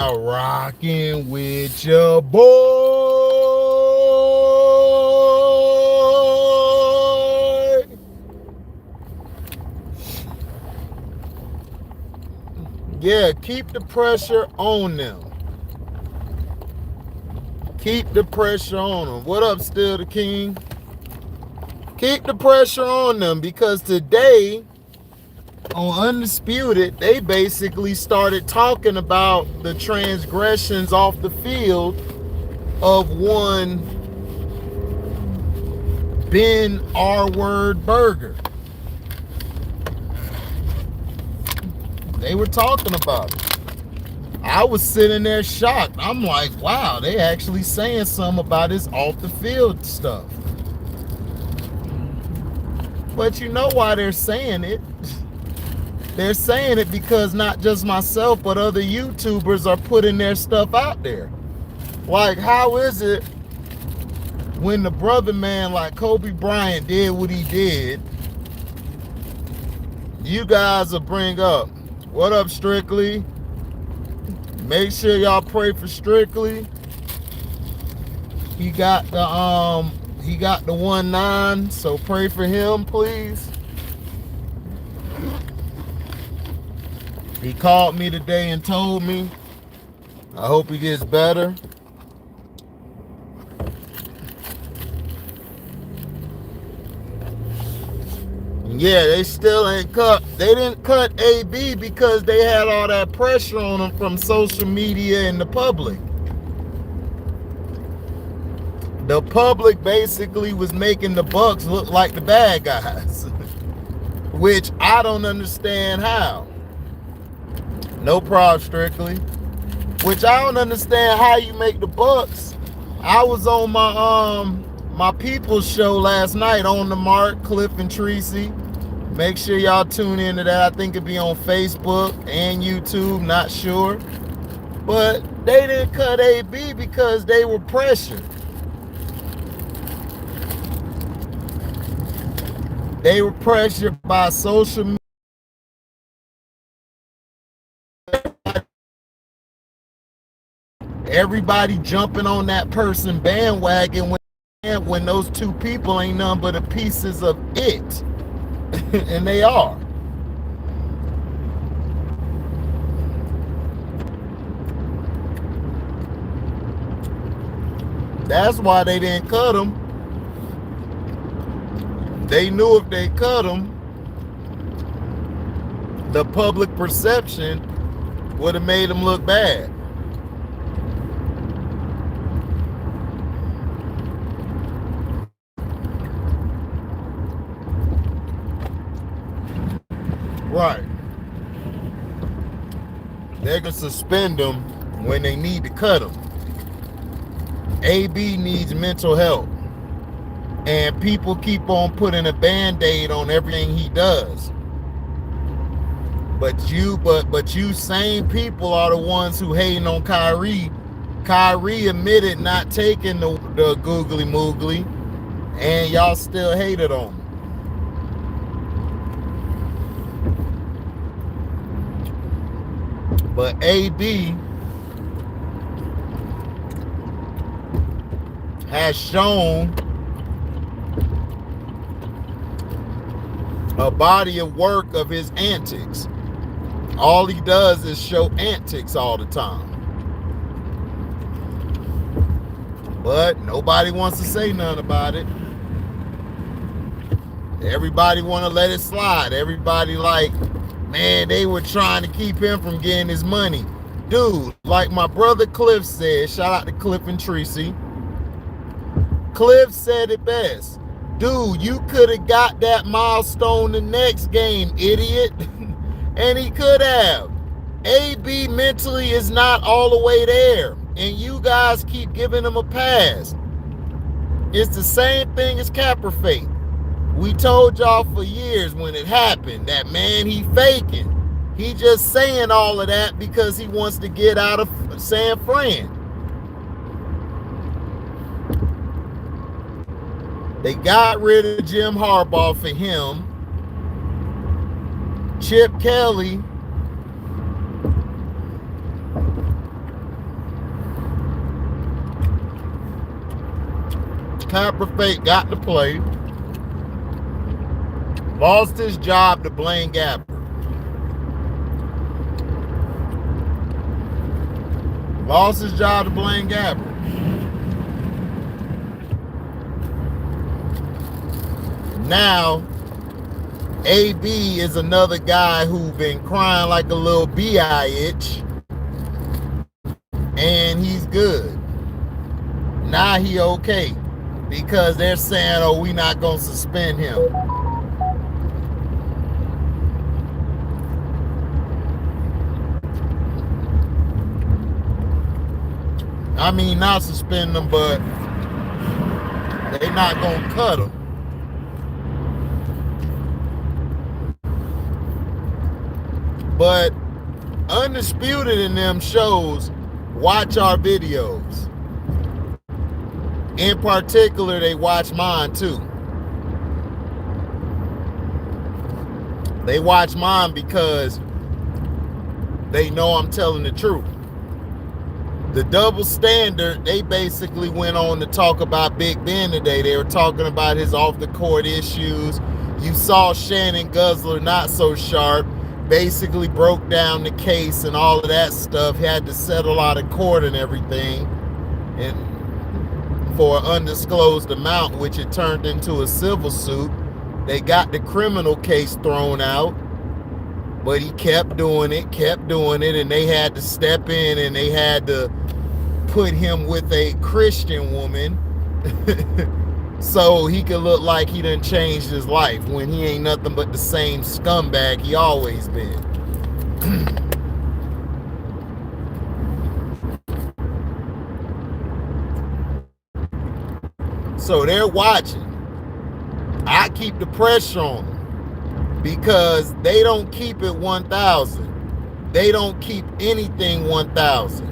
Rocking with your boy. Yeah, keep the pressure on them. Keep the pressure on them. What up, Still the King? Keep the pressure on them, because today on Undisputed, they basically started talking about the transgressions off the field of one Ben R-Word Burger. They were talking about it. I was sitting there shocked. I'm like, wow, they actually saying something about this off the field stuff. But you know why they're saying it? They're saying it because not just myself, but other YouTubers are putting their stuff out there. Like, how is it when the brother man like Kobe Bryant did what he did, you guys will bring up, what up, Strictly? Make sure y'all pray for Strictly. He got the 1-9, so pray for him, please. He called me today and told me. I hope he gets better. Yeah, they still ain't cut. They didn't cut AB because they had all that pressure on them from social media and the public. The public basically was making the Bucks look like the bad guys, which I don't understand how. No problem, Strictly. Which I don't understand how you make the Bucks. I was on my people's show last night, On the Mark, Cliff and Tracy. Make sure y'all tune into that. I think it'll be on Facebook and YouTube, not sure. But they didn't cut AB because they were pressured. They were pressured by social media. Everybody jumping on that person bandwagon when those two people ain't none but the pieces of it. And they are. That's why they didn't cut him. They knew if they cut him, the public perception would have made him look bad. Right. They're going to suspend them when they need to cut them. AB needs mental health. And people keep on putting a band-aid on everything he does. But you same people are the ones who hating on Kyrie. Kyrie admitted not taking the googly moogly, and y'all still hated on him. But AB has shown a body of work of his antics. All he does is show antics all the time. But nobody wants to say nothing about it. Everybody want to let it slide. Everybody like, man, they were trying to keep him from getting his money. Dude, like my brother Cliff said, shout out to Cliff and Tracy. Cliff said it best. Dude, you could have got that milestone the next game, idiot. And he could have. AB mentally is not all the way there. And you guys keep giving him a pass. It's the same thing as Capper Fake. We told y'all for years when it happened that, man, he faking. He just saying all of that because he wants to get out of San Fran. They got rid of Jim Harbaugh for him. Chip Kelly Capper Fake got to play. Lost his job to Blaine Gabbert. Lost his job to Blaine Gabbert. Now, AB is another guy who been crying like a little bitch, and he's good. Now he okay because they're saying, oh, we not gonna suspend him. I mean, not suspend him, but they not gonna cut him. But Undisputed in them shows watch our videos. In particular, they watch mine too. They watch mine because they know I'm telling the truth. The double standard, they basically went on to talk about Big Ben today. They were talking about his off-the-court issues. You saw Shannon Guzzler, not so sharp, basically broke down the case and all of that stuff. Had to settle out of court and everything, and for an undisclosed amount, which it turned into a civil suit. They got the criminal case thrown out, but he kept doing it, and they had to step in and they had to put him with a Christian woman so he could look like he done changed his life when he ain't nothing but the same scumbag he always been. So they're watching. I keep the pressure on them because they don't keep it 1,000. They don't keep anything 1,000.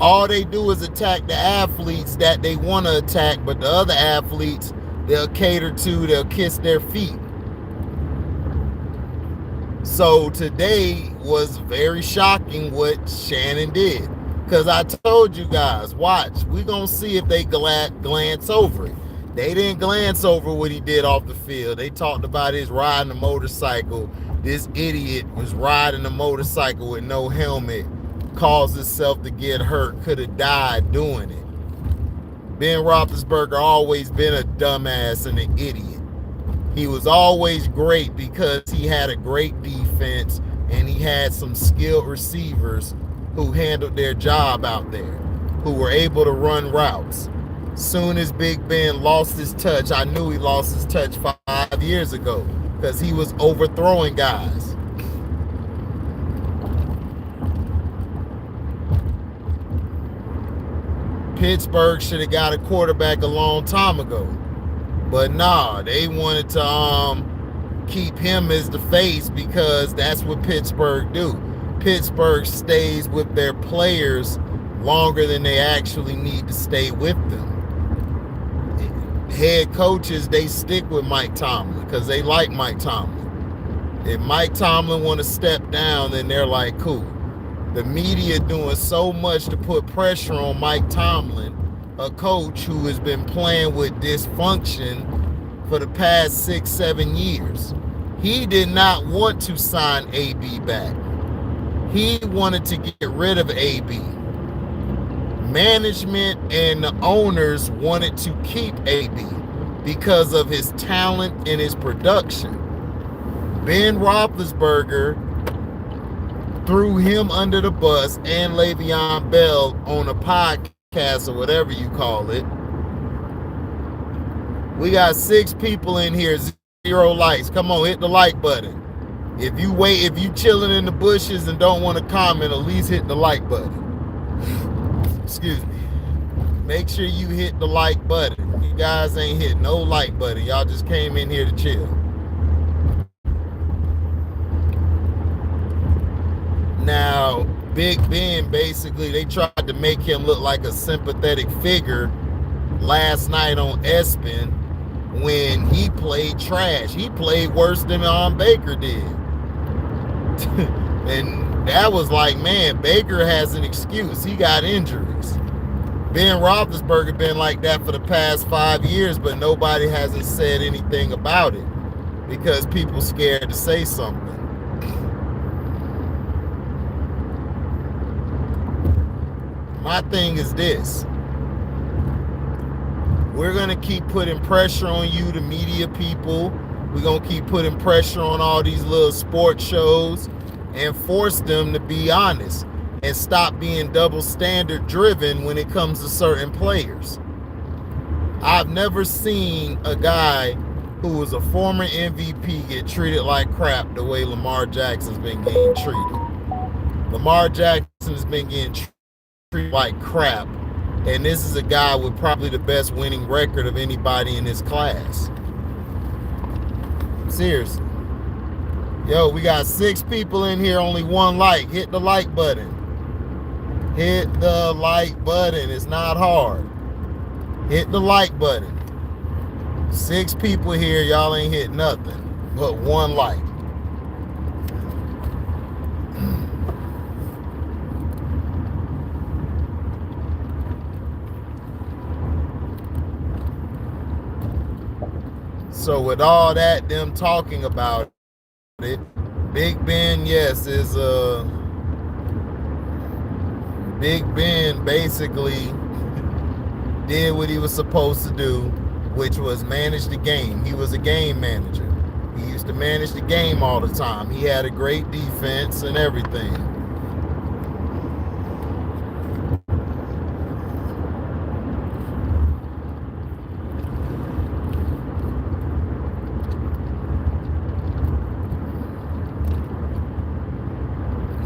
All they do is attack the athletes that they want to attack, but the other athletes they'll cater to, they'll kiss their feet. So today was very shocking what Shannon did, because I told you guys, watch, we're going to see if they glance over it. They didn't glance over what he did off the field. They talked about his riding a motorcycle. This idiot was riding a motorcycle with no helmet, caused himself to get hurt, could have died doing it. Ben Roethlisberger always been a dumbass and an idiot. He was always great because he had a great defense and he had some skilled receivers who handled their job out there, who were able to run routes. Soon as Big Ben lost his touch, I knew he lost his touch 5 years ago because he was overthrowing guys. Pittsburgh should have got a quarterback a long time ago. But nah, they wanted to keep him as the face because that's what Pittsburgh do. Pittsburgh stays with their players longer than they actually need to stay with them. Head coaches, they stick with Mike Tomlin because they like Mike Tomlin. If Mike Tomlin want to step down, then they're like, cool. The media doing so much to put pressure on Mike Tomlin, a coach who has been playing with dysfunction for the past 6-7 years. He did not want to sign AB back. He wanted to get rid of AB. Management and the owners wanted to keep AB because of his talent and his production. Ben Roethlisberger threw him under the bus and Le'Veon Bell on a podcast or whatever you call it. We got 6 people in here, 0 likes. Come on, hit the like button. If you chilling in the bushes and don't want to comment, at least hit the like button. Excuse me. Make sure you hit the like button. You guys ain't hit no like button. Y'all just came in here to chill. Now, Big Ben, basically, they tried to make him look like a sympathetic figure last night on espn when he played trash. He played worse than Baker did. And that was like, man, Baker has an excuse. He got injuries. Ben Roethlisberger been like that for the past 5 years, but nobody hasn't said anything about it because people scared to say something. My thing is this. We're going to keep putting pressure on you, the media people. We're going to keep putting pressure on all these little sports shows and force them to be honest and stop being double standard driven when it comes to certain players. I've never seen a guy who was a former MVP get treated like crap the way Lamar Jackson's been getting treated. Lamar Jackson has been getting treated like crap. And this is a guy with probably the best winning record of anybody in his class. Seriously. Yo, we got 6 people in here, only 1 like. Hit the like button. Hit the like button. It's not hard. Hit the like button. 6 people here, y'all ain't hit nothing but 1 like. So with all that, them talking about it, Big Ben, yes, is Big Ben basically did what he was supposed to do, which was manage the game. He was a game manager. He used to manage the game all the time. He had a great defense and everything.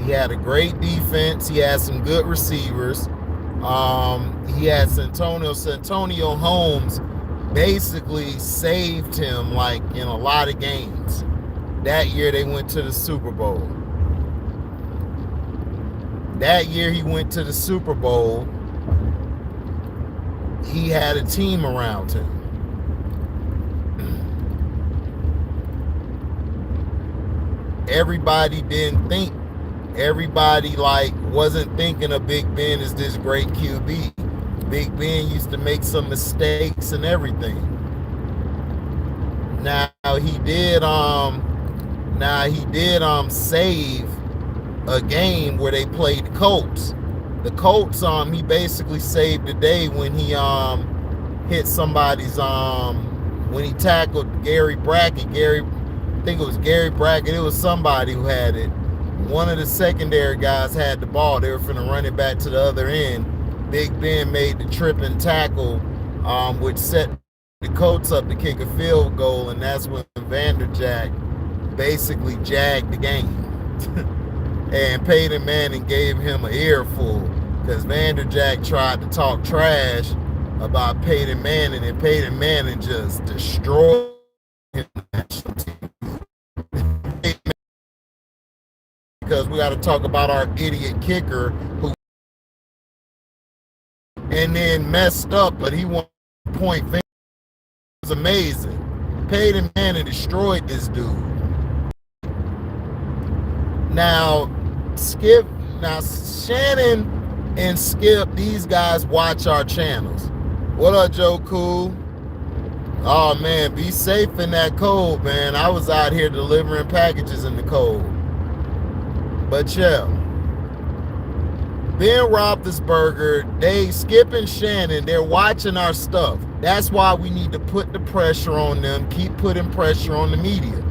He had a great defense. He had some good receivers. He had Santonio Holmes basically saved him like in a lot of games. That year they went to the Super Bowl. That year he went to the Super Bowl. He had a team around him. Everybody didn't think. Everybody like wasn't thinking of Big Ben as this great QB. Big Ben used to make some mistakes and everything. Now he did save a game where they played the Colts. The Colts he basically saved the day when he hit somebody's when he tackled Gary Brackett. I think it was Gary Brackett. It was somebody who had it. One of the secondary guys had the ball. They were finna run it back to the other end. Big Ben made the tripping tackle, which set the Colts up to kick a field goal, and that's when Vanderjack basically jagged the game. And Peyton Manning gave him an earful because Vanderjack tried to talk trash about Peyton Manning, and Peyton Manning just destroyed him. Because we got to talk about our idiot kicker who and then messed up, but he won point finger. It was amazing. Peyton Manning destroyed this dude. Now Shannon and Skip, these guys watch our channels. What up, Joe Cool? Oh man, be safe in that cold, man. I was out here delivering packages in the cold. But yeah, Ben Roethlisberger, Skip and Shannon, they're watching our stuff. That's why we need to put the pressure on them, keep putting pressure on the media.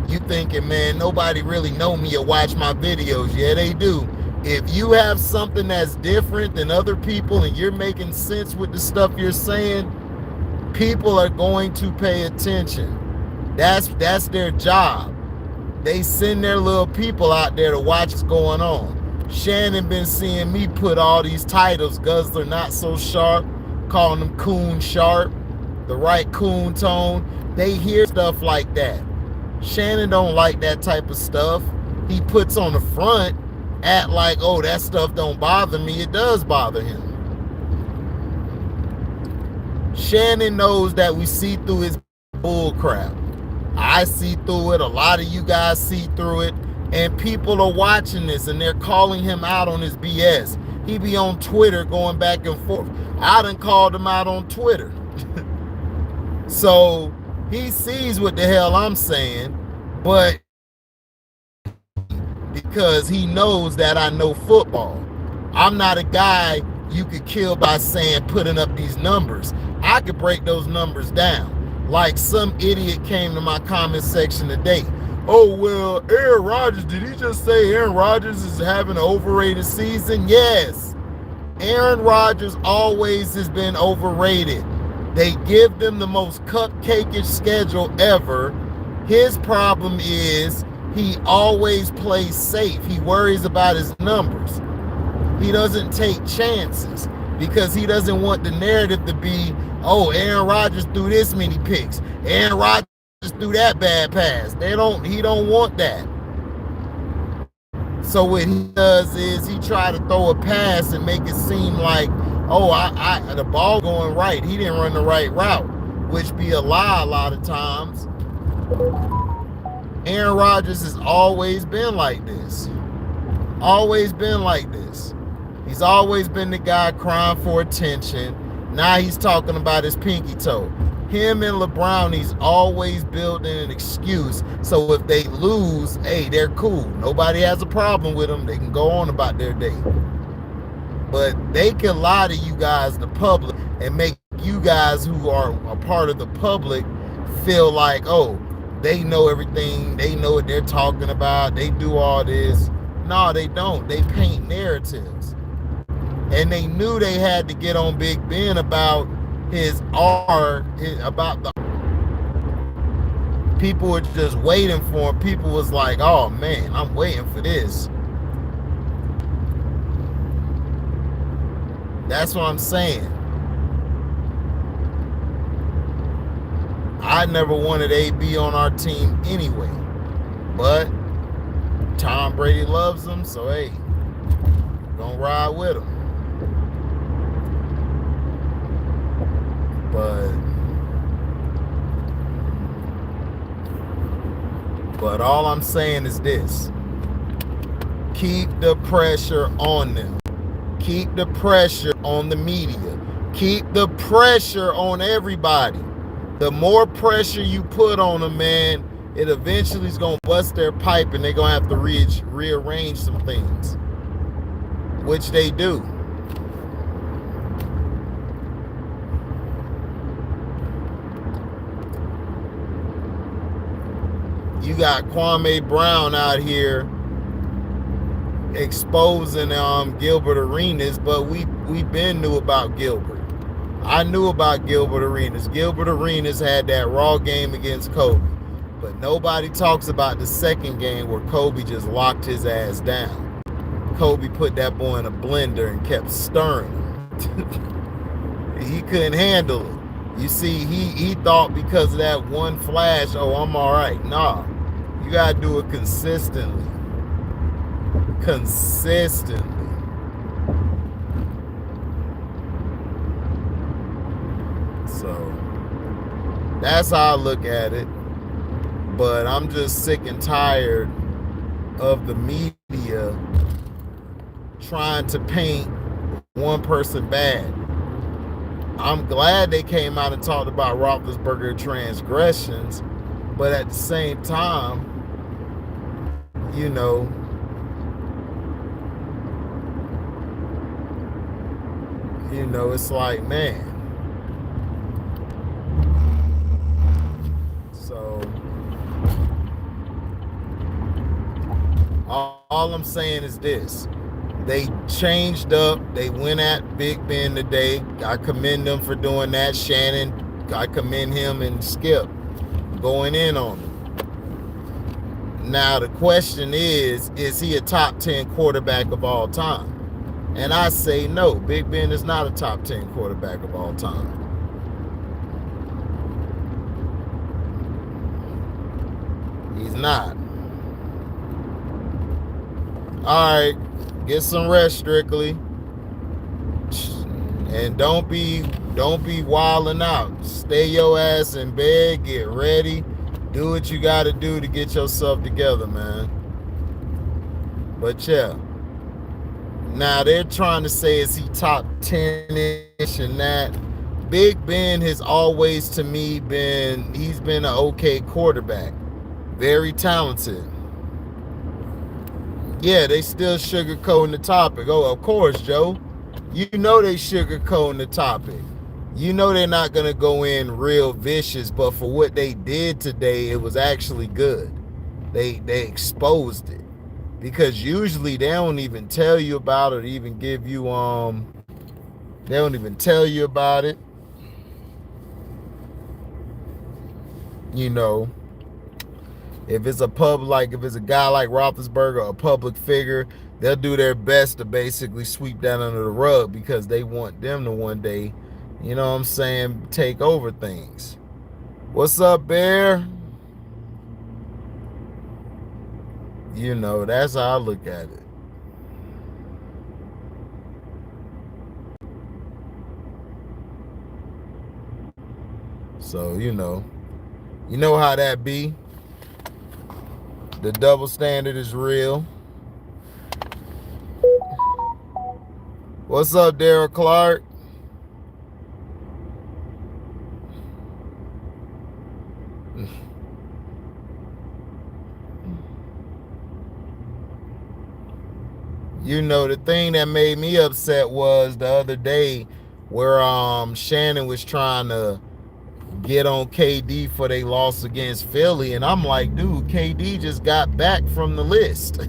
You thinking, man, nobody really know me or watch my videos. Yeah, they do. If you have something that's different than other people and you're making sense with the stuff you're saying, people are going to pay attention. That's their job. They send their little people out there to watch what's going on. Shannon been seeing me put all these titles, Guzzler Not So Sharp, calling them Coon Sharp, the right Coon tone. They hear stuff like that. Shannon don't like that type of stuff. He puts on the front, act like, oh, that stuff don't bother me. It does bother him. Shannon knows that we see through his bull crap. I see through it. A lot of you guys see through it. And people are watching this and they're calling him out on his BS. He be on Twitter going back and forth. I done called him out on Twitter. So he sees what the hell I'm saying, but because he knows that I know football. I'm not a guy you could kill by saying putting up these numbers. I could break those numbers down. Like some idiot came to my comment section today. Oh, well, Aaron Rodgers, did he just say Aaron Rodgers is having an overrated season? Yes. Aaron Rodgers always has been overrated. They give them the most cupcake-ish schedule ever. His problem is he always plays safe. He worries about his numbers. He doesn't take chances because he doesn't want the narrative to be, oh, Aaron Rodgers threw this many picks. Aaron Rodgers threw that bad pass. He don't want that. So what he does is he try to throw a pass and make it seem like, oh, the ball going right. He didn't run the right route, which be a lie a lot of times. Aaron Rodgers has always been like this. Always been like this. He's always been the guy crying for attention. Now he's talking about his pinky toe. Him and LeBron, he's always building an excuse. So if they lose, hey, they're cool. Nobody has a problem with them. They can go on about their day. But they can lie to you guys, the public, and make you guys who are a part of the public feel like, oh, they know everything. They know what they're talking about. They do all this. No, they don't. They paint narratives. And they knew they had to get on Big Ben about his art, about the people were just waiting for him. People was like, oh man, I'm waiting for this. That's what I'm saying. I never wanted AB on our team anyway, but Tom Brady loves him, so hey, we're gonna ride with him. But all I'm saying is this: keep the pressure on them. Keep the pressure on the media. Keep the pressure on everybody. The more pressure you put on them, man, it eventually is going to bust their pipe and they're going to have to rearrange some things, which they do. You got Kwame Brown out here exposing Gilbert Arenas, but we been knew about Gilbert. I knew about Gilbert Arenas. Gilbert Arenas had that raw game against Kobe, but nobody talks about the second game where Kobe just locked his ass down. Kobe put that boy in a blender and kept stirring him. He couldn't handle it. You see, he thought because of that one flash, oh, I'm all right. Nah, you gotta do it consistently. Consistently. So that's how I look at it. But I'm just sick and tired of the media trying to paint one person bad. I'm glad they came out and talked about Roethlisberger transgressions, but at the same time, you know, it's like, man. So all I'm saying is this: they changed up. They went at Big Ben today. I commend them for doing that. Shannon, I commend him, and Skip going in on him. Now the question is he a top 10 quarterback of all time? And I say no. Big Ben is not a top 10 quarterback of all time. He's not. All right, get some rest, Strictly, and don't be wilding out. Stay your ass in bed. Get ready. Do what you got to do to get yourself together, man. But yeah. Now they're trying to say, is he top 10-ish and that? Big Ben has always, to me, he's been an okay quarterback. Very talented. Yeah, they still sugarcoating the topic. Oh, of course, Joe. You know they sugarcoating the topic. You know they're not going to go in real vicious, but for what they did today, it was actually good. They exposed it. Because usually they don't even tell you about it or even give you, they don't even tell you about it. You know, if it's a guy like Roethlisberger, a public figure, they'll do their best to basically sweep that under the rug because they want them to one day, you know what I'm saying, take over things. What's up, Bear? You know, that's how I look at it. So, you know how that be. The double standard is real. What's up, Daryl Clark? You know, the thing that made me upset was the other day where Shannon was trying to get on KD for they loss against Philly, and I'm like, dude, KD just got back from the list.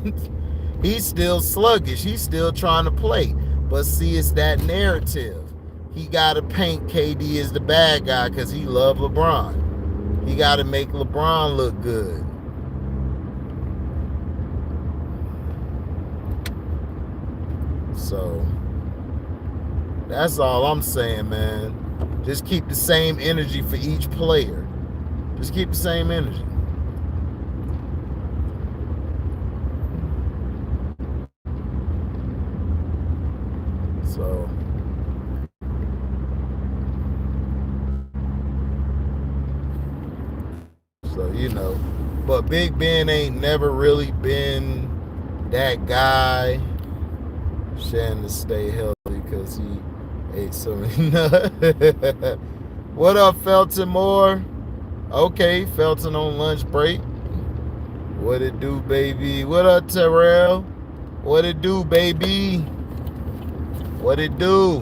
He's still sluggish. He's still trying to play. But see, it's that narrative. He got to paint KD as the bad guy because he loved LeBron. He got to make LeBron look good. So that's all I'm saying, man. Just keep the same energy for each player. Just keep the same energy. So you know, but Big Ben ain't never really been that guy. Shannon to stay healthy because he ate so many nuts. What up, Felton Moore? Okay, Felton on lunch break. What it do, baby? What up, Terrell? What it do, baby? What it do?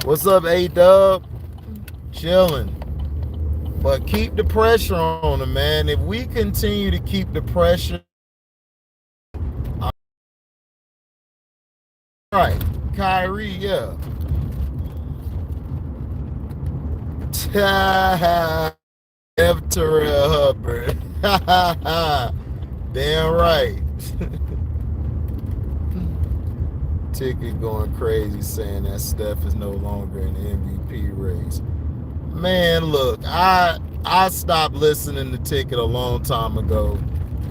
What's up, A-Dub? Chilling. But keep the pressure on him, man. If we continue to keep the pressure, right, Kyrie, yeah. F. Terrell Hubbard. Damn right. Ticket going crazy saying that Steph is no longer in the MVP race. Man, look, I stopped listening to Ticket a long time ago.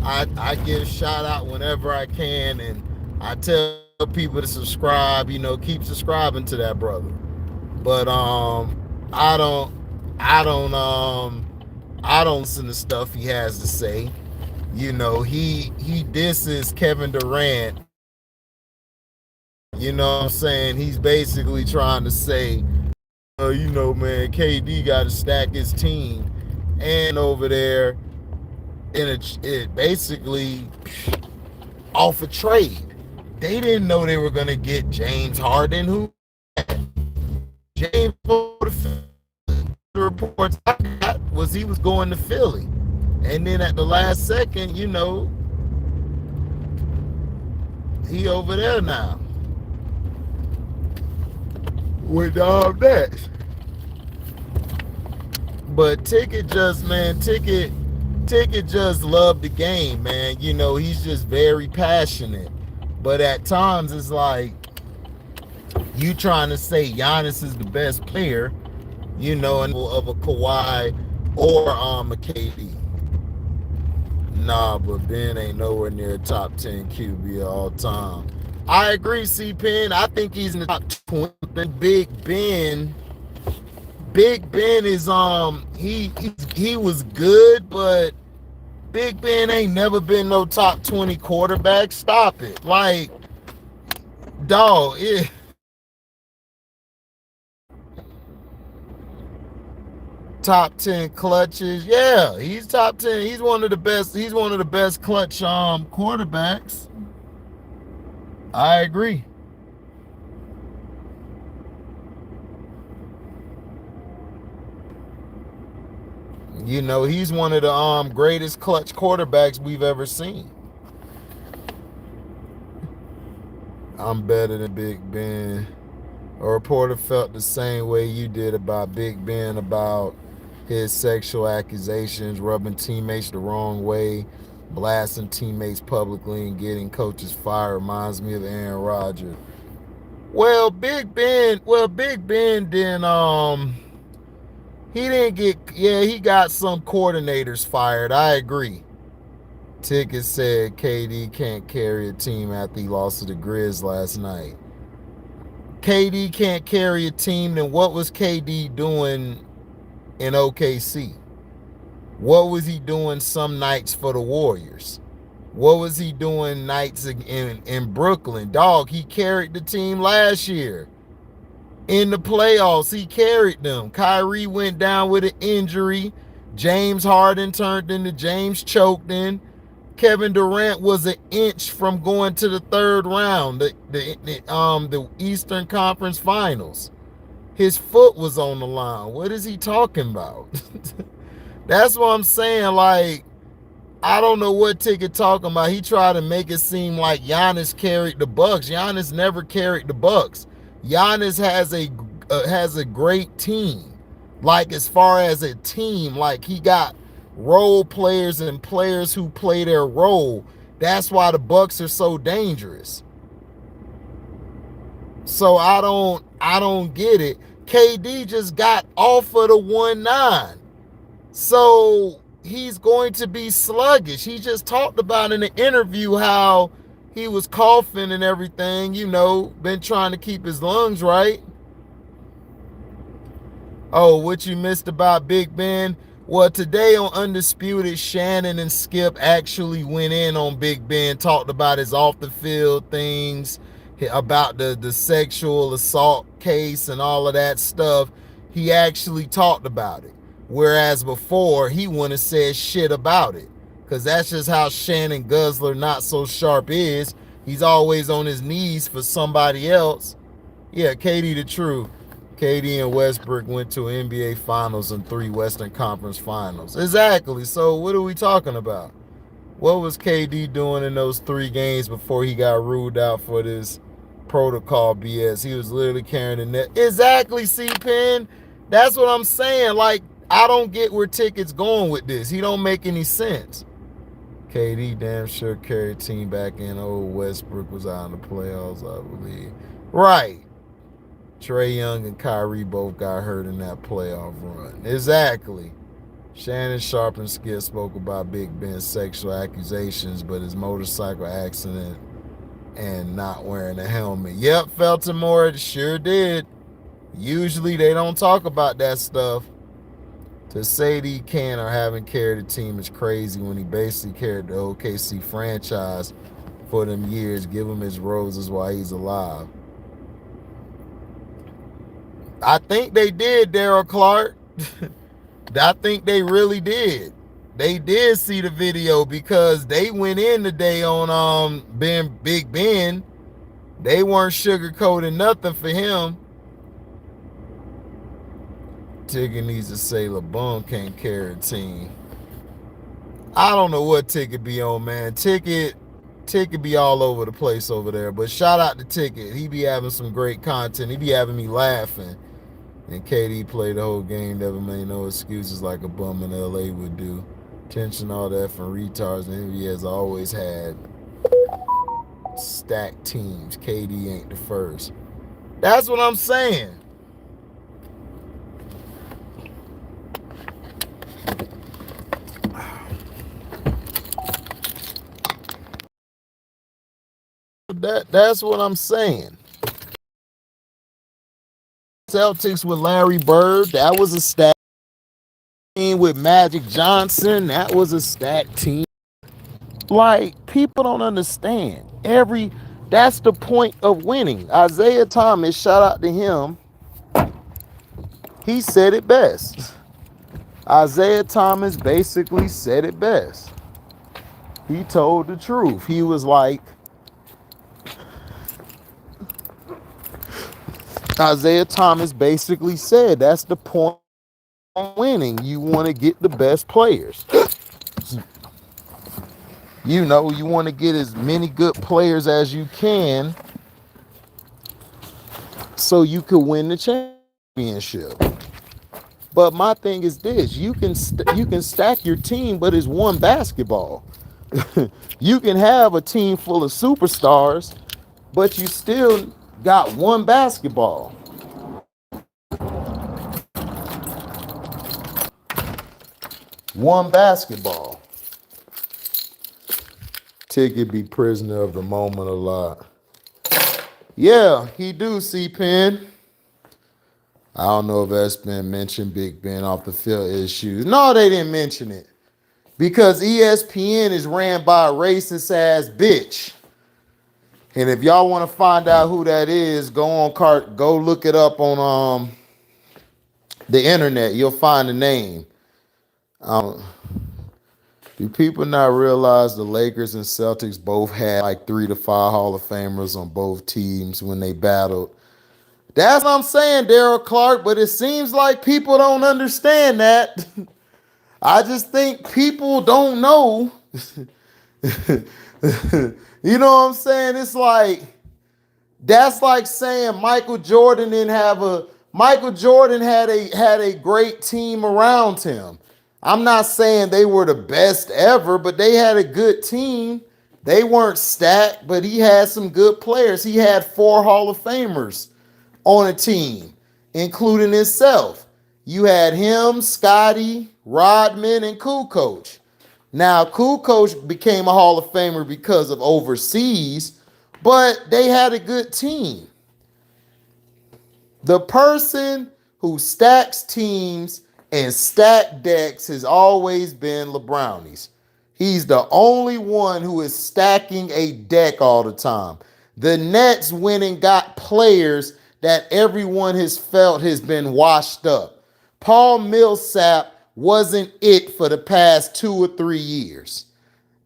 I give shout out whenever I can, and I tell people to subscribe, you know, keep subscribing to that brother. But I don't listen to stuff he has to say. You know, he disses Kevin Durant. You know what I'm saying? He's basically trying to say, you know, man, KD got to stack his team. And over there, it basically off a trade. They didn't know they were going to get James Harden. Who? James, the reports I got was he was going to Philly. And then at the last second, you know, he over there now. With all that. But Ticket just loved the game, man. You know, he's just very passionate. But at times it's like you trying to say Giannis is the best player, you know, of a Kawhi or a KD. Nah, but Ben ain't nowhere near a top 10 QB all time. I agree, C-Pen. I think he's in the top 20. Big Big Ben is he was good, but Big Ben ain't never been no top 20 quarterback. Stop it. Like, dog, top 10 clutches. Yeah, he's top 10. He's one of the best. He's one of the best clutch quarterbacks. I agree. You know, he's one of the greatest clutch quarterbacks we've ever seen. I'm better than Big Ben. A reporter felt the same way you did about Big Ben, about his sexual accusations, rubbing teammates the wrong way, blasting teammates publicly, and getting coaches fired. Reminds me of Aaron Rodgers. Big Ben didn't he didn't get, yeah, he got some coordinators fired. I agree. Ticket said KD can't carry a team after he lost to the Grizz last night. KD can't carry a team, then what was KD doing in OKC? What was he doing some nights for the Warriors? What was he doing nights in Brooklyn? Dog, he carried the team last year. In the playoffs, he carried them. Kyrie went down with an injury. James Harden turned into James choked in. Kevin Durant was an inch from going to the third round, the Eastern Conference Finals. His foot was on the line. What is he talking about? That's what I'm saying. Like, I don't know what Ticket talking about. He tried to make it seem like Giannis carried the Bucks. Giannis never carried the Bucks. Giannis has a great team. Like, as far as a team, like, he got role players and players who play their role. That's why the Bucks are so dangerous. So I don't get it. KD just got off of the 1-9. So he's going to be sluggish. He just talked about in the interview how he was coughing and everything, you know, been trying to keep his lungs right. Oh, what you missed about Big Ben? Well, today on Undisputed, Shannon and Skip actually went in on Big Ben, talked about his off-the-field things, about the sexual assault case and all of that stuff. He actually talked about it. Whereas before, he wouldn't have said shit about it. Because that's just how Shannon Guzzler, not so sharp, is. He's always on his knees for somebody else. Yeah, KD the truth. KD and Westbrook went to NBA Finals and 3 Western Conference Finals. Exactly. So what are we talking about? What was KD doing in those 3 games before he got ruled out for this protocol BS? He was literally carrying the net. Exactly, C-Pen. That's what I'm saying. Like, I don't get where Ticket's going with this. He don't make any sense. KD damn sure carried team back in. Old Westbrook was out in the playoffs, I believe. Right. Trae Young and Kyrie both got hurt in that playoff run. Exactly. Shannon Sharp and Skip spoke about Big Ben's sexual accusations, but his motorcycle accident and not wearing a helmet. Yep, Feltimore sure did. Usually they don't talk about that stuff. To say that he can or haven't carried a team is crazy when he basically carried the OKC franchise for them years. Give him his roses while he's alive. I think they did, Daryl Clark. I think they really did. They did see the video because they went in today on Big Ben. They weren't sugarcoating nothing for him. Ticket needs to say LeBron can't carry a team. I don't know what Ticket be on, man. Ticket be all over the place over there. But shout out to Ticket. He be having some great content. He be having me laughing. And KD played the whole game, never made no excuses like a bum in LA would do. Tension, all that from retards, and he has always had stacked teams. KD ain't the first. That's what I'm saying. That's what I'm saying. Celtics with Larry Bird, that was a stacked team. With Magic Johnson, that was a stacked team. Like, people don't understand. That's the point of winning. Isaiah Thomas, shout out to him, he said it best. Isaiah Thomas basically said it best. He told the truth. He was like, Isaiah Thomas basically said that's the point of winning. You want to get the best players. You want to get as many good players as you can so you could win the championship. But my thing is this, you can stack your team, but it's one basketball. You can have a team full of superstars, but you still got one basketball. One basketball. Ticket be prisoner of the moment a lot. Yeah, he do, C-Pen. I don't know if espn mentioned Big Ben off the field issues. No, they didn't mention it. Because ESPN is ran by a racist ass bitch. And if y'all want to find out who that is, go look it up on the internet. You'll find the name. Do people not realize the Lakers and Celtics both had like 3 to 5 Hall of Famers on both teams when they battled? That's what I'm saying, Daryl Clark, but it seems like people don't understand that. I just think people don't know. You know what I'm saying? It's like, that's like saying Michael Jordan had a great team around him. I'm not saying they were the best ever, but they had a good team. They weren't stacked, but he had some good players. He had 4 Hall of Famers on a team, including himself. You had him, Scotty, Rodman, and Kukoc. Now, Kukoc became a Hall of Famer because of overseas, but they had a good team. The person who stacks teams and stack decks has always been LeBrownies. He's the only one who is stacking a deck all the time. The Nets went and got players that everyone has felt has been washed up. Paul Millsap wasn't it for the past 2 or 3 years.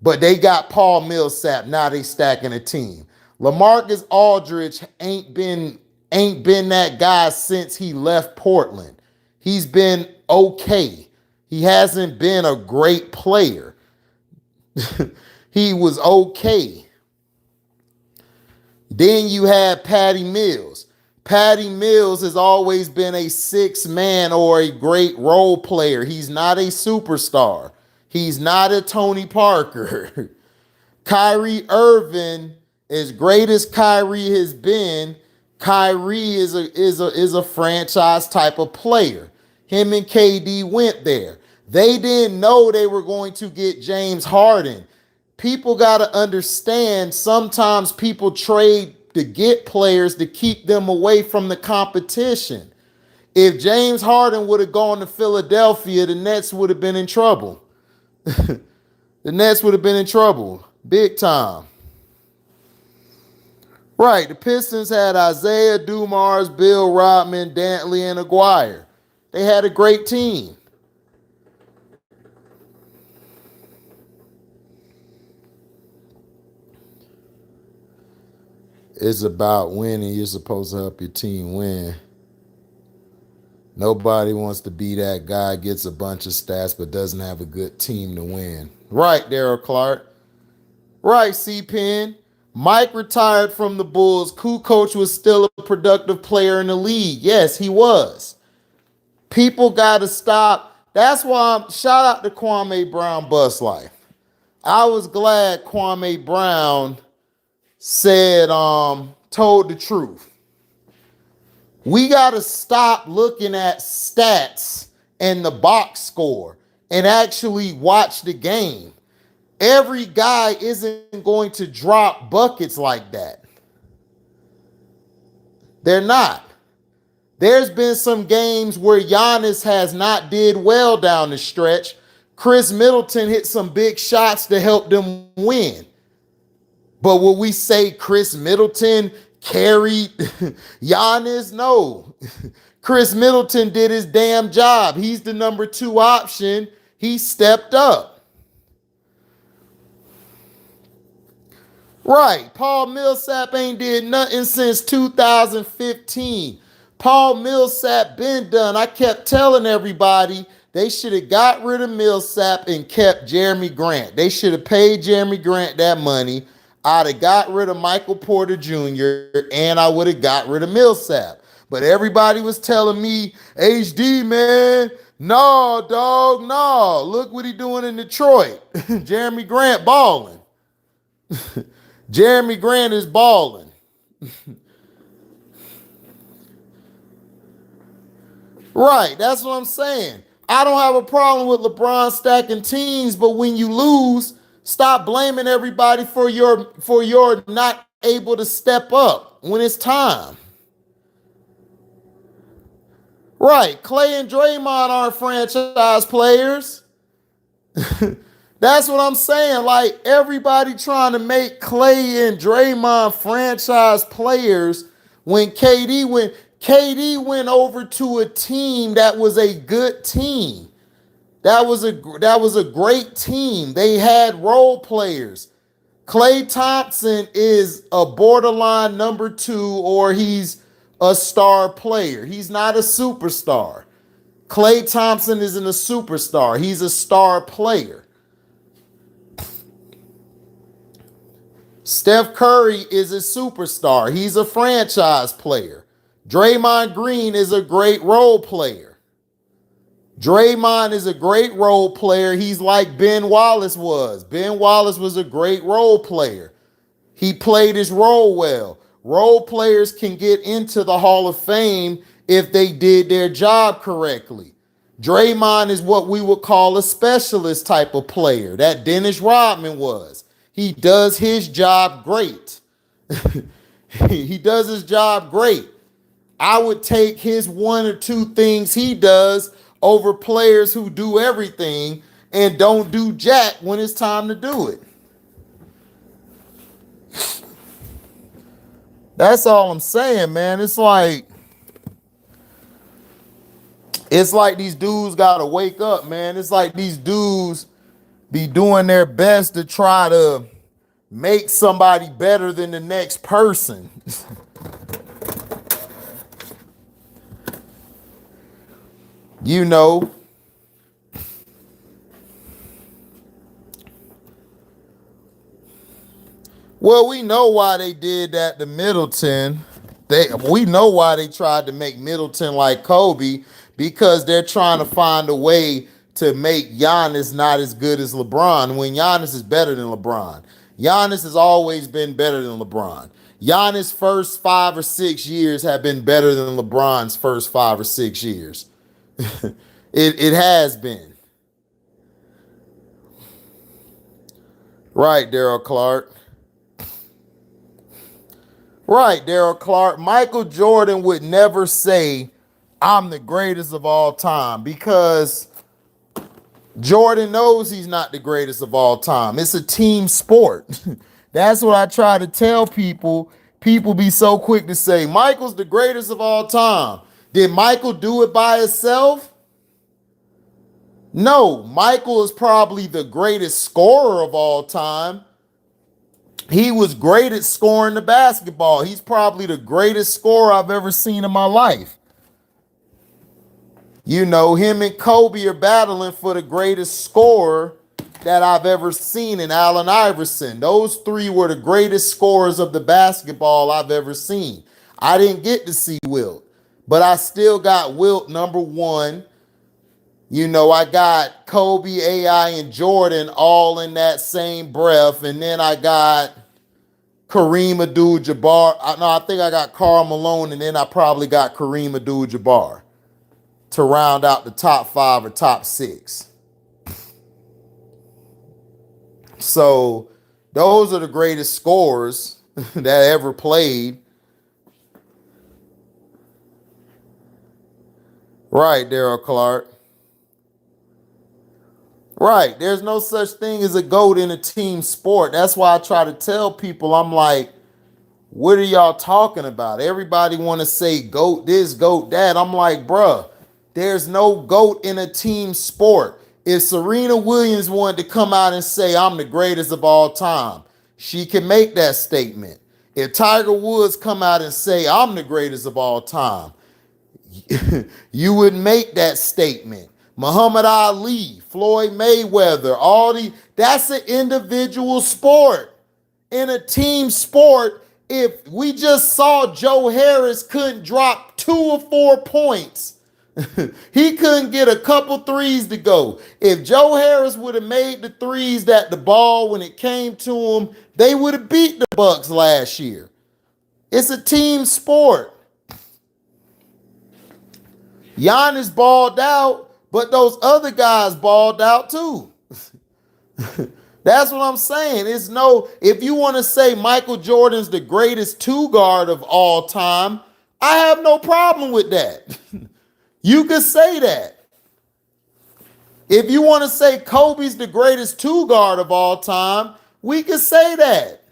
But they got Paul Millsap. Now they stacking a team. LaMarcus Aldridge ain't been that guy since he left Portland. He's been okay. He hasn't been a great player. He was okay. Then you had Patty Mills. Patty Mills has always been a 6-man or a great role player. He's not a superstar. He's not a Tony Parker. Kyrie Irving, as great as Kyrie has been, Kyrie is a franchise type of player. Him and KD went there. They didn't know they were going to get James Harden. People got to understand, sometimes people trade to get players to keep them away from the competition. If James Harden would have gone to Philadelphia, the Nets would have been in trouble. The Nets would have been in trouble, big time. Right, the Pistons had Isaiah Dumars, Bill Rodman, Dantley, and Aguirre. They had a great team. It's about winning. You're supposed to help your team win. Nobody wants to be that guy, gets a bunch of stats, but doesn't have a good team to win. Right, Daryl Clark. Right, C-Pen. Mike retired from the Bulls. Kukoc was still a productive player in the league. Yes, he was. People got to stop. That's why shout out to Kwame Brown Bus Life. I was glad Kwame Brown said, told the truth. We got to stop looking at stats and the box score and actually watch the game. Every guy isn't going to drop buckets like that. They're not. There's been some games where Giannis has not did well down the stretch. Chris Middleton hit some big shots to help them win. But will we say Chris Middleton carried Giannis? No. Chris Middleton did his damn job. He's the number 2 option. He stepped up. Right. Paul Millsap ain't did nothing since 2015. Paul Millsap been done. I kept telling everybody they should have got rid of Millsap and kept Jeremy Grant. They should have paid Jeremy Grant that money. I'd have got rid of Michael Porter Jr. and I would have got rid of Millsap. But everybody was telling me, HD, man, no, dog, no. Look what he doing in Detroit. Jeremy Grant balling. Jeremy Grant is balling. Right, that's what I'm saying. I don't have a problem with LeBron stacking teams, but when you lose, stop blaming everybody for your not able to step up when it's time. Right, Clay and Draymond aren't franchise players. That's what I'm saying. Like, everybody trying to make Clay and Draymond franchise players when KD went over to a team that was a good team. That was a great team. They had role players. Klay Thompson is a borderline number 2, or he's a star player. He's not a superstar. Klay Thompson isn't a superstar. He's a star player. Steph Curry is a superstar. He's a franchise player. Draymond Green is a great role player. Draymond is a great role player. He's like Ben Wallace was. Ben Wallace was a great role player. He played his role well. Role players can get into the Hall of Fame if they did their job correctly. Draymond is what we would call a specialist type of player, that Dennis Rodman was. He does his job great. He does his job great. I would take his 1 or 2 things he does over players who do everything and don't do jack when it's time to do it. That's all I'm saying, man. It's like these dudes gotta wake up, man. It's like these dudes be doing their best to try to make somebody better than the next person. You know. Well, we know why they did that to Middleton. We know why they tried to make Middleton like Kobe, because they're trying to find a way to make Giannis not as good as LeBron when Giannis is better than LeBron. Giannis has always been better than LeBron. Giannis' first 5 or 6 years have been better than LeBron's first 5 or 6 years. It has been. Right, Daryl Clark. Right, Daryl Clark. Michael Jordan would never say, I'm the greatest of all time, because Jordan knows he's not the greatest of all time. It's a team sport. That's what I try to tell people. People be so quick to say, Michael's the greatest of all time. Did Michael do it by himself? No, Michael is probably the greatest scorer of all time. He was great at scoring the basketball. He's probably the greatest scorer I've ever seen in my life. You know, him and Kobe are battling for the greatest scorer that I've ever seen in Allen Iverson. Those 3 were the greatest scorers of the basketball I've ever seen. I didn't get to see Wilt, but I still got Wilt number 1. You know, I got Kobe, AI, and Jordan all in that same breath. And then I got Kareem Abdul-Jabbar. I think I got Karl Malone, and then I probably got Kareem Abdul-Jabbar to round out the top 5 or top 6. So those are the greatest scorers that ever played. Right, Daryl Clark. Right. There's no such thing as a GOAT in a team sport. That's why I try to tell people, I'm like, what are y'all talking about? Everybody want to say GOAT this, GOAT that. I'm like, bruh, there's no GOAT in a team sport. If Serena Williams wanted to come out and say, I'm the greatest of all time, she can make that statement. If Tiger Woods come out and say, I'm the greatest of all time, you would make that statement. Muhammad Ali, Floyd Mayweather, that's an individual sport. In a team sport, if we just saw Joe Harris couldn't drop 2 or 4 points, he couldn't get a couple threes to go. If Joe Harris would have made the threes that the ball when it came to him, they would have beat the Bucks last year. It's a team sport. Giannis balled out, but those other guys balled out too. That's what I'm saying. If you want to say Michael Jordan's the greatest 2 guard of all time, I have no problem with that. You could say that. If you want to say Kobe's the greatest 2 guard of all time, we could say that.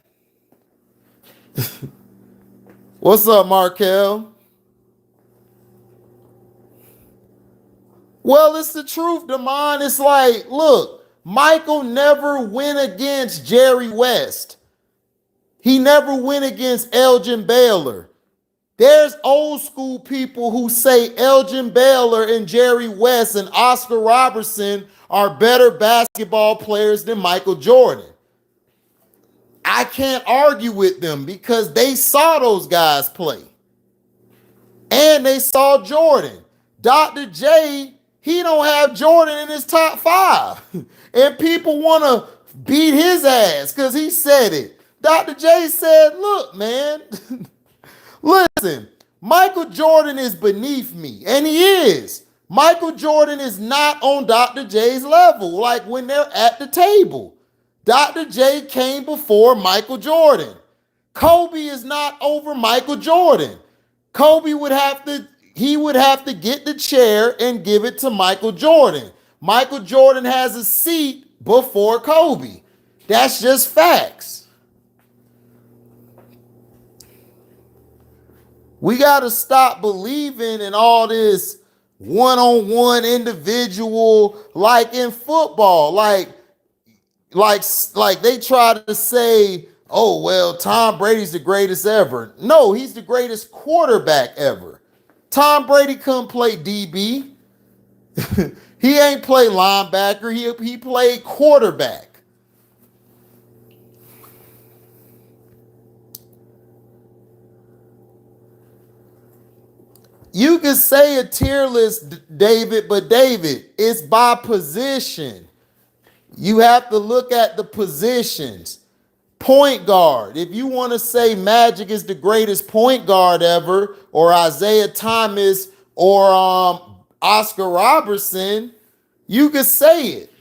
What's up, Markel? Well, it's the truth, Damon. It's like, look, Michael never went against Jerry West. He never went against Elgin Baylor. There's old school people who say Elgin Baylor and Jerry West and Oscar Robertson are better basketball players than Michael Jordan. I can't argue with them because they saw those guys play. And they saw Jordan. Dr. J, he don't have Jordan in his top 5. And people want to beat his ass because he said it. Dr. J said, look, man, listen, Michael Jordan is beneath me. And he is. Michael Jordan is not on Dr. J's level, like when they're at the table. Dr. J came before Michael Jordan. Kobe is not over Michael Jordan. Kobe would have to get the chair and give it to Michael Jordan. Michael Jordan has a seat before Kobe. That's just facts. We got to stop believing in all this one-on-one individual, like in football, like they try to say, oh, well, Tom Brady's the greatest ever. No, he's the greatest quarterback ever. Tom Brady couldn't play DB. He ain't play linebacker. He played quarterback. You can say a tier list, David, but David, it's by position. You have to look at the positions. Point guard. If you want to say Magic is the greatest point guard ever, or Isaiah Thomas, or Oscar Robertson, you could say it.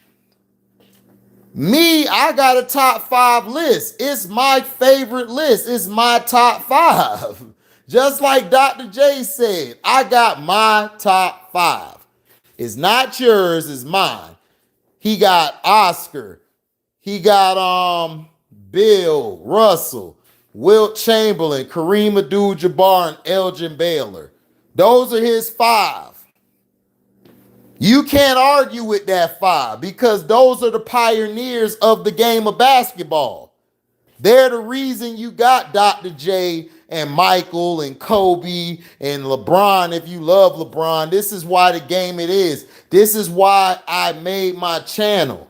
Me, I got a top 5 list. It's my favorite list. It's my top 5. Just like Dr. J said, I got my top 5. It's not yours, it's mine. He got Oscar. He got Bill Russell, Wilt Chamberlain, Kareem Abdul-Jabbar, and Elgin Baylor. Those are his 5. You can't argue with that 5 because those are the pioneers of the game of basketball. They're the reason you got Dr. J and Michael and Kobe and LeBron. If you love LeBron, this is why the game it is. This is why I made my channel.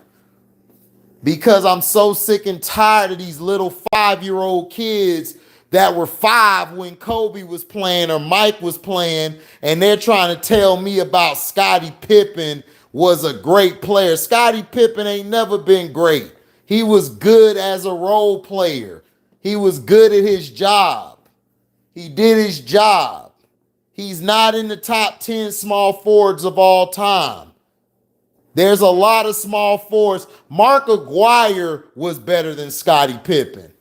Because I'm so sick and tired of these little 5-year-old kids that were 5 when Kobe was playing or Mike was playing, and they're trying to tell me about Scottie Pippen was a great player. Scottie Pippen ain't never been great. He was good as a role player. He was good at his job. He did his job. He's not in the top 10 small forwards of all time. There's a lot of small forwards. Mark Aguirre was better than Scottie Pippen.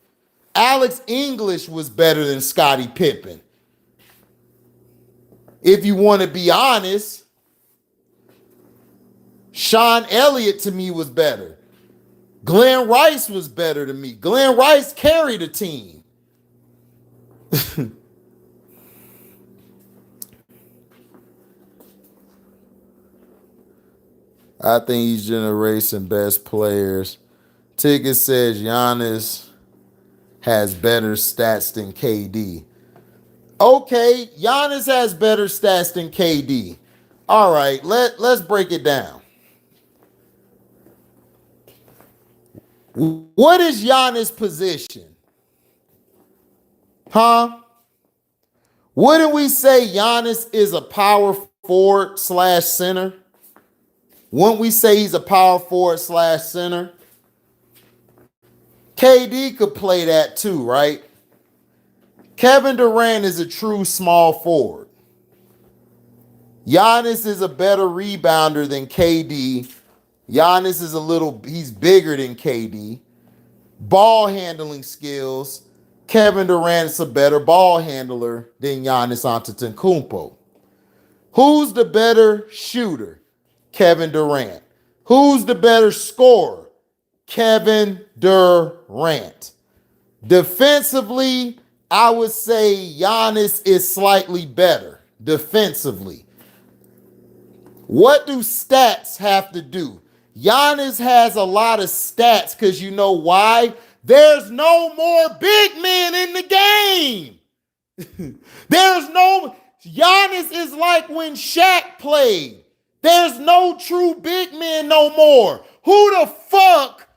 Alex English was better than Scottie Pippen. If you want to be honest, Sean Elliott to me was better. Glenn Rice was better to me. Glenn Rice carried a team. I think he's generation best players. Ticket says Giannis has better stats than KD. Okay, Giannis has better stats than KD. All right, let's break it down. What is Giannis' position? Huh? Wouldn't we say Giannis is a power forward / center? Wouldn't we say he's a power forward / center? KD could play that too, right? Kevin Durant is a true small forward. Giannis is a better rebounder than KD. Giannis is he's bigger than KD. Ball handling skills. Kevin Durant is a better ball handler than Giannis Antetokounmpo. Who's the better shooter? Kevin Durant. Who's the better scorer? Kevin Durant. Defensively, I would say Giannis is slightly better defensively. What do stats have to do? Giannis has a lot of stats because you know why? There's no more big men in the game. Giannis is like when Shaq played. There's no true big men no more. Who the fuck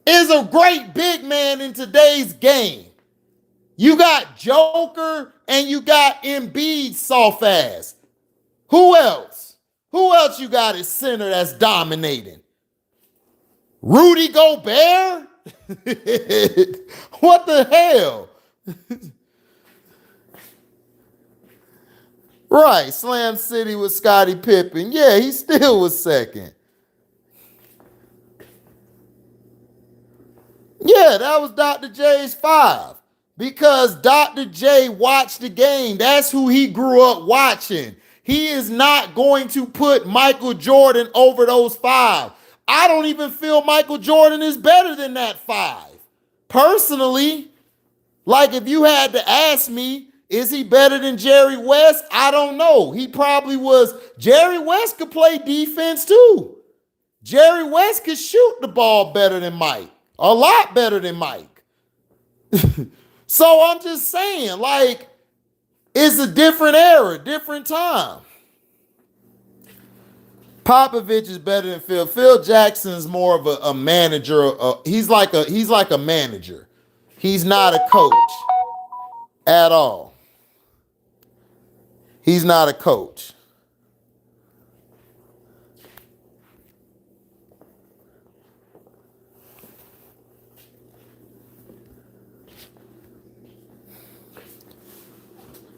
is a great big man in today's game? You got Joker and you got Embiid soft ass. Who else? Who else you got at center that's dominating? Rudy Gobert? What the hell? Right, Slam City with Scottie Pippen. Yeah, he still was second. Yeah, that was Dr. J's 5. Because Dr. J watched the game. That's who he grew up watching. He is not going to put Michael Jordan over those 5. I don't even feel Michael Jordan is better than that 5. Personally, like if you had to ask me, is he better than Jerry West? I don't know. He probably was. Jerry West could play defense too. Jerry West could shoot the ball better than Mike. A lot better than Mike. So I'm just saying, like, it's a different era, different time. Popovich is better than Phil. Phil Jackson's more of a manager. He's like a manager. He's not a coach at all. He's not a coach.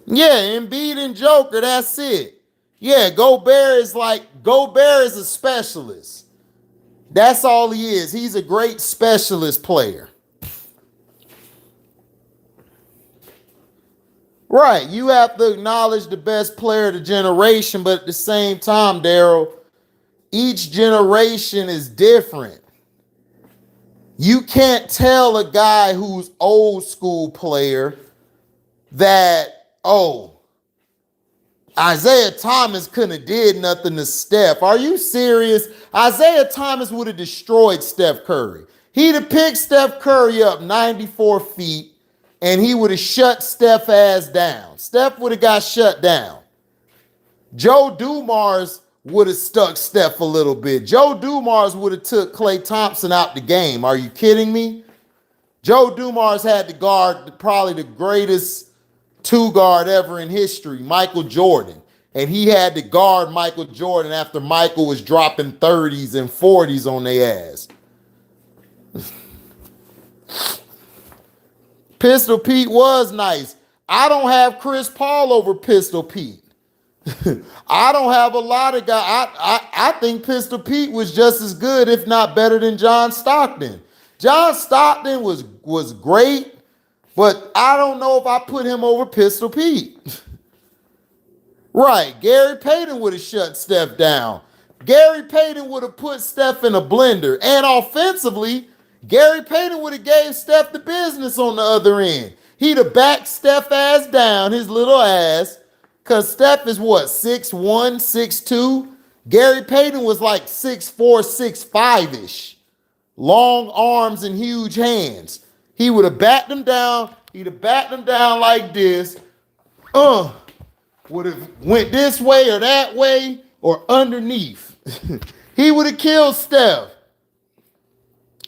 Yeah, Embiid and Joker, that's it. Yeah, Gobert is a specialist. That's all he is. He's a great specialist player. Right, you have to acknowledge the best player of the generation, but at the same time, Daryl, each generation is different. You can't tell a guy who's old school player that, oh, Isaiah Thomas couldn't have did nothing to Steph. Are you serious? Isaiah Thomas would have destroyed Steph Curry. He'd have picked Steph Curry up 94 feet and he would have shut Steph ass down. Steph would have got shut down. Joe Dumars would have stuck Steph a little bit. Joe Dumars would have took Klay Thompson out the game. Are you kidding me? Joe Dumars had to guard probably the greatest two guard ever in history, Michael Jordan. And he had to guard Michael Jordan after Michael was dropping 30s and 40s on their ass. Pistol Pete was nice. I don't have Chris Paul over Pistol Pete. I don't have a lot of guys. I think Pistol Pete was just as good, if not better than John Stockton. John Stockton was great, but I don't know if I put him over Pistol Pete. Right, Gary Payton would have shut Steph down. Gary Payton would have put Steph in a blender. And offensively, Gary Payton would have gave Steph the business on the other end. He'd have backed Steph ass down, his little ass, because Steph is what, 6'1", 6'2"? Gary Payton was like 6'4", 6'5"-ish. Long arms and huge hands. He would have backed him down. He'd have backed him down like this. Would have went this way or that way or underneath. He would have killed Steph.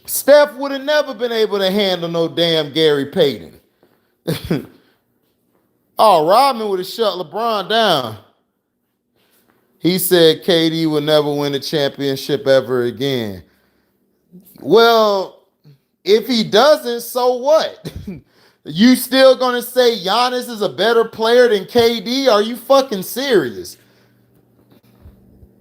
Steph would have never been able to handle no damn Gary Payton. Oh, Rodman would have shut LeBron down. He said KD will never win a championship ever again. Well, if he doesn't, so what? You still gonna say Giannis is a better player than KD? Are you fucking serious?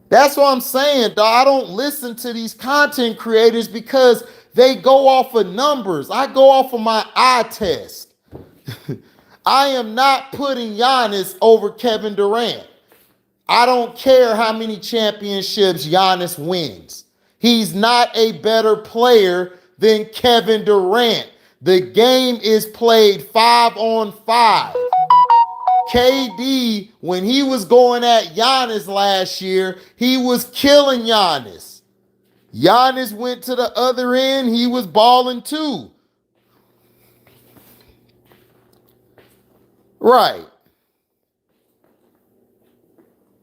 That's what I'm saying, dog. I don't listen to these content creators because they go off of numbers. I go off of my eye test. I am not putting Giannis over Kevin Durant. I don't care how many championships Giannis wins. He's not a better player than Kevin Durant. The game is played 5-on-5. KD, when he was going at Giannis last year, he was killing Giannis. Giannis went to the other end, he was balling too. Right.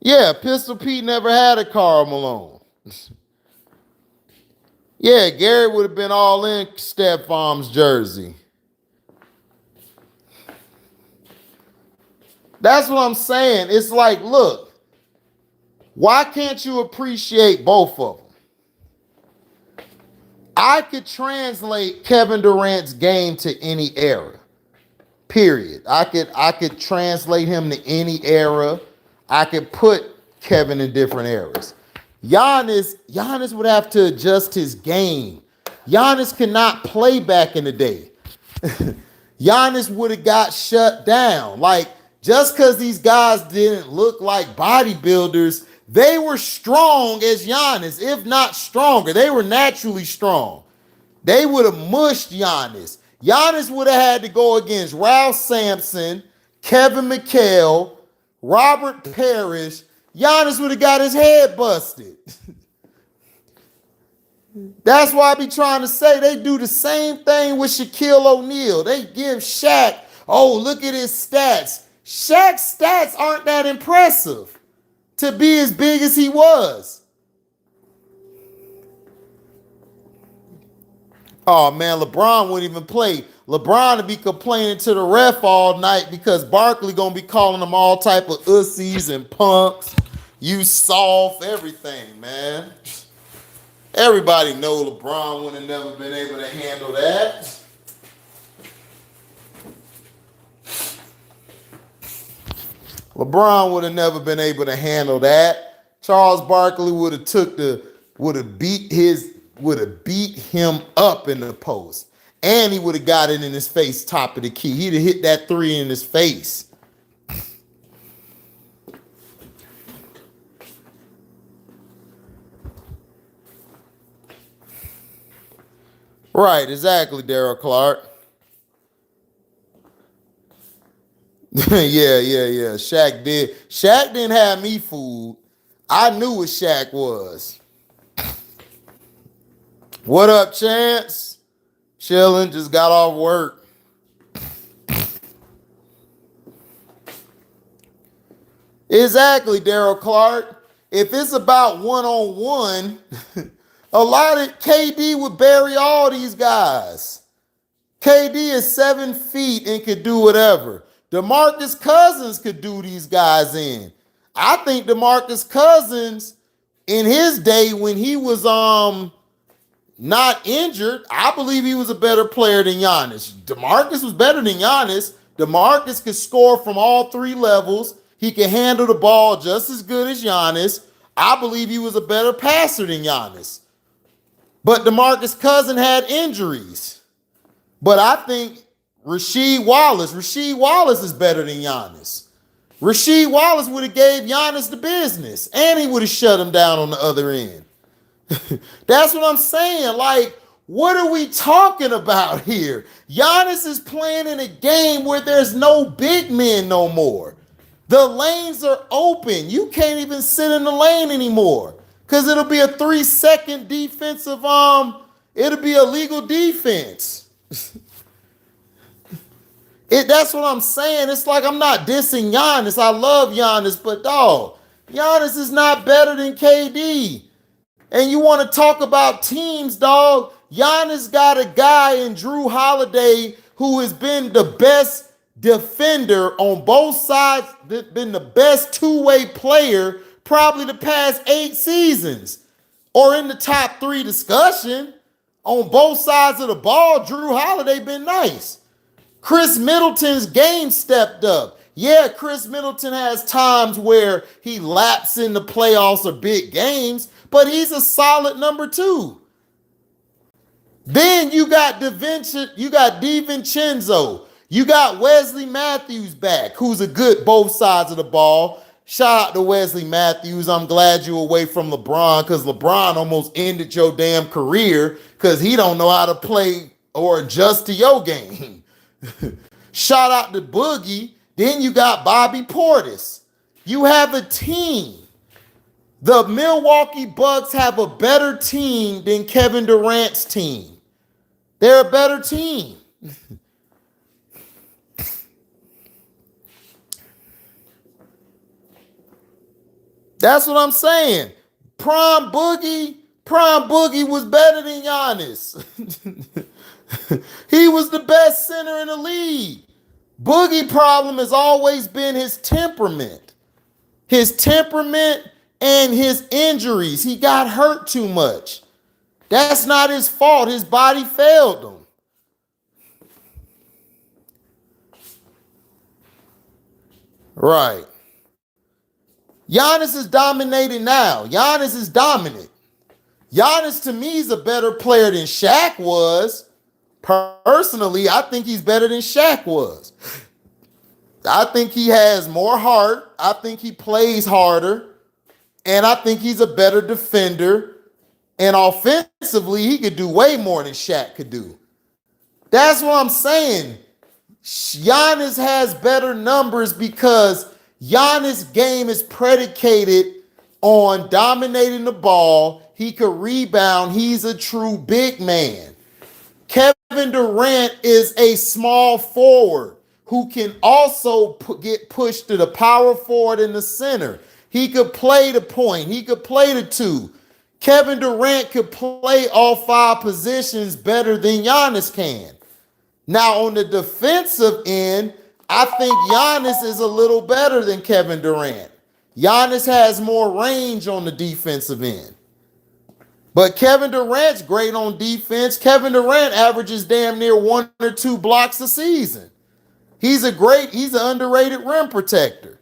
Yeah, Pistol Pete never had a Karl Malone. Yeah, Gary would have been all in Steph Farm's jersey. That's what I'm saying. It's like, look, why can't you appreciate both of them? I could translate Kevin Durant's game to any era. Period. I could translate him to any era. I could put Kevin in different eras. Giannis would have to adjust his game. Giannis cannot play back in the day. Giannis would have got shut down. Like, just because these guys didn't look like bodybuilders, they were strong as Giannis, if not stronger. They were naturally strong. They would have mushed Giannis. Giannis would have had to go against Ralph Sampson, Kevin McHale, Robert Parrish. Giannis would have got his head busted. That's why I be trying to say they do the same thing with Shaquille O'Neal. They give Shaq, oh, look at his stats. Shaq's stats aren't that impressive to be as big as he was. Oh, man, LeBron wouldn't even play. LeBron would be complaining to the ref all night because Barkley going to be calling them all type of ussies and punks. You soft, everything, man. Everybody know LeBron would have never been able to handle that. LeBron would have never been able to handle that. Charles Barkley would have beat him up in the post. And he would have got it in his face, top of the key. He'd have hit that three in his face. Right, exactly, Daryl Clark. Yeah. Shaq didn't have me fooled. I knew what Shaq was. What up, Chance? Chilling, just got off work. Exactly, Daryl Clark. If it's about one-on-one, a lot of KD would bury all these guys. KD is 7 feet and could do whatever. DeMarcus Cousins could do these guys in. I think DeMarcus Cousins, in his day when he was not injured, I believe he was a better player than Giannis. DeMarcus was better than Giannis. DeMarcus could score from all three levels. He could handle the ball just as good as Giannis. I believe he was a better passer than Giannis. But DeMarcus Cousins had injuries. But I think Rasheed Wallace is better than Giannis. Rasheed Wallace would have gave Giannis the business, and he would have shut him down on the other end. That's what I'm saying. Like, what are we talking about here? Giannis is playing in a game where there's no big men no more. The lanes are open. You can't even sit in the lane anymore because it'll be a 3-second defensive, it'll be a legal defense. That's what I'm saying. It's like I'm not dissing Giannis. I love Giannis, but dog, Giannis is not better than KD. And you want to talk about teams, dog? Giannis got a guy in Drew Holiday who has been the best defender on both sides, been the best two-way player probably the past 8 seasons, or in the top 3 discussion. On both sides of the ball, Drew Holiday been nice. Chris Middleton's game stepped up. Yeah, Chris Middleton has times where he laps in the playoffs or big games, but he's a solid number 2. Then you got DiVincenzo. You got Wesley Matthews back, who's a good both sides of the ball. Shout out to Wesley Matthews. I'm glad you're away from LeBron because LeBron almost ended your damn career because he don't know how to play or adjust to your game. Shout out to Boogie. Then you got Bobby Portis. You have a team. The Milwaukee Bucks have a better team than Kevin Durant's team. They're a better team. That's what I'm saying. Prime Boogie was better than Giannis. He was the best center in the league. Boogie problem has always been his temperament. His temperament and his injuries. He got hurt too much. That's not his fault. His body failed him. Right. Giannis is dominating now. Giannis is dominant. Giannis, to me, is a better player than Shaq was. Personally, I think he's better than Shaq was. I think he has more heart. I think he plays harder. And I think he's a better defender. And offensively, he could do way more than Shaq could do. That's what I'm saying. Giannis has better numbers because Giannis' game is predicated on dominating the ball. He could rebound. He's a true big man. Kevin Durant is a small forward who can also get pushed to the power forward in the center. He could play the point. He could play the 2. Kevin Durant could play all 5 positions better than Giannis can. Now, on the defensive end, I think Giannis is a little better than Kevin Durant. Giannis has more range on the defensive end. But Kevin Durant's great on defense. Kevin Durant averages damn near 1 or 2 blocks a season. He's an underrated rim protector.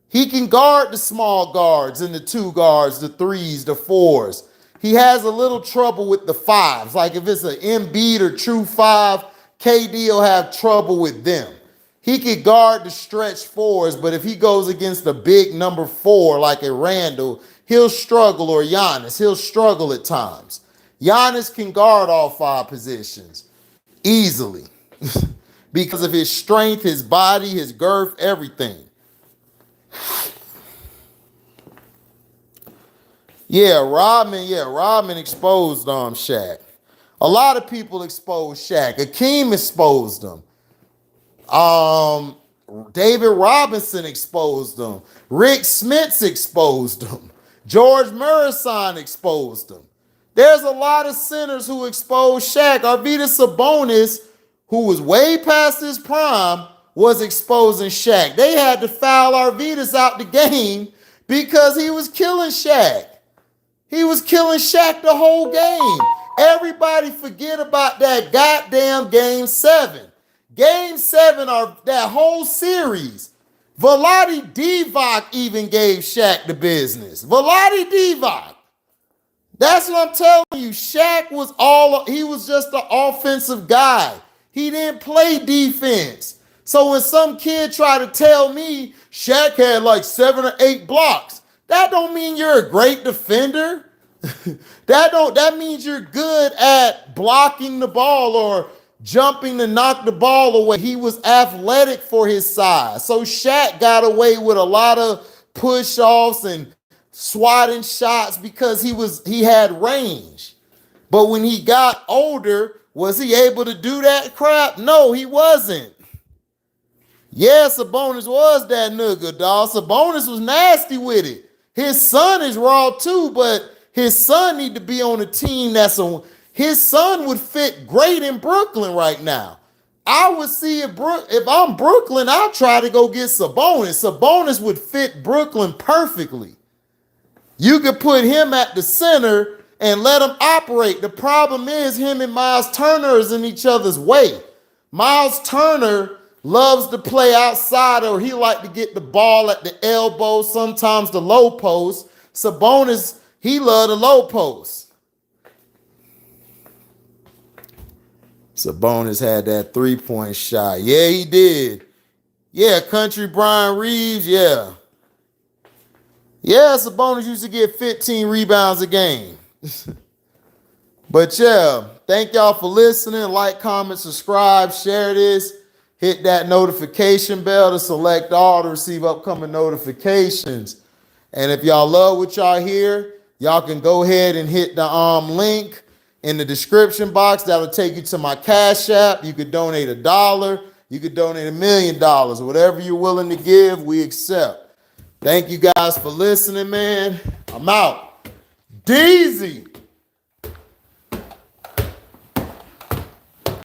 He can guard the small guards and the 2 guards, the 3s, the 4s. He has a little trouble with the 5s. Like if it's an Embiid or true 5, KD will have trouble with them. He could guard the stretch 4s, but if he goes against a big number 4 like a Randall, he'll struggle, or Giannis. He'll struggle at times. Giannis can guard all 5 positions easily because of his strength, his body, his girth, everything. Rodman exposed Shaq. A lot of people exposed Shaq. Akeem exposed him. David Robinson exposed him. Rick Smits exposed him. George Murison exposed him. There's a lot of centers who exposed Shaq. Arvydas Sabonis, who was way past his prime, was exposing Shaq. They had to foul Arvydas out the game because he was killing Shaq. He was killing Shaq the whole game. Everybody forget about that goddamn Game 7. Game 7 of that whole series. Vlade Divac even gave Shaq the business. Vlade Divac. That's what I'm telling you. Shaq was he was just an offensive guy. He didn't play defense. So when some kid try to tell me Shaq had like 7 or 8 blocks, that don't mean you're a great defender. That means you're good at blocking the ball or jumping to knock the ball away. He was athletic for his size. So Shaq got away with a lot of push-offs and swatting shots because he had range. But when he got older, was he able to do that crap? No, he wasn't. Yeah, Sabonis was that nigga, dog. Sabonis was nasty with it. His son is raw too, but his son need to be on a team that's on. His son would fit great in Brooklyn right now. I would see if I'm Brooklyn, I'll try to go get Sabonis. Sabonis would fit Brooklyn perfectly. You could put him at the center and let him operate. The problem is him and Miles Turner is in each other's way. Miles Turner loves to play outside, or he like to get the ball at the elbow, sometimes the low post. Sabonis, he love the low post. Sabonis had that 3-point shot. Yeah, he did. Yeah, Country Brian Reeves, yeah. Yeah, Sabonis used to get 15 rebounds a game. But yeah, thank y'all for listening. Like, comment, subscribe, share this. Hit that notification bell to select all to receive upcoming notifications. And if y'all love what y'all hear, y'all can go ahead and hit the link in the description box. That'll take you to my Cash App. You could donate $1. You could donate $1 million. Whatever you're willing to give, we accept. Thank you guys for listening, man. I'm out. Deezy.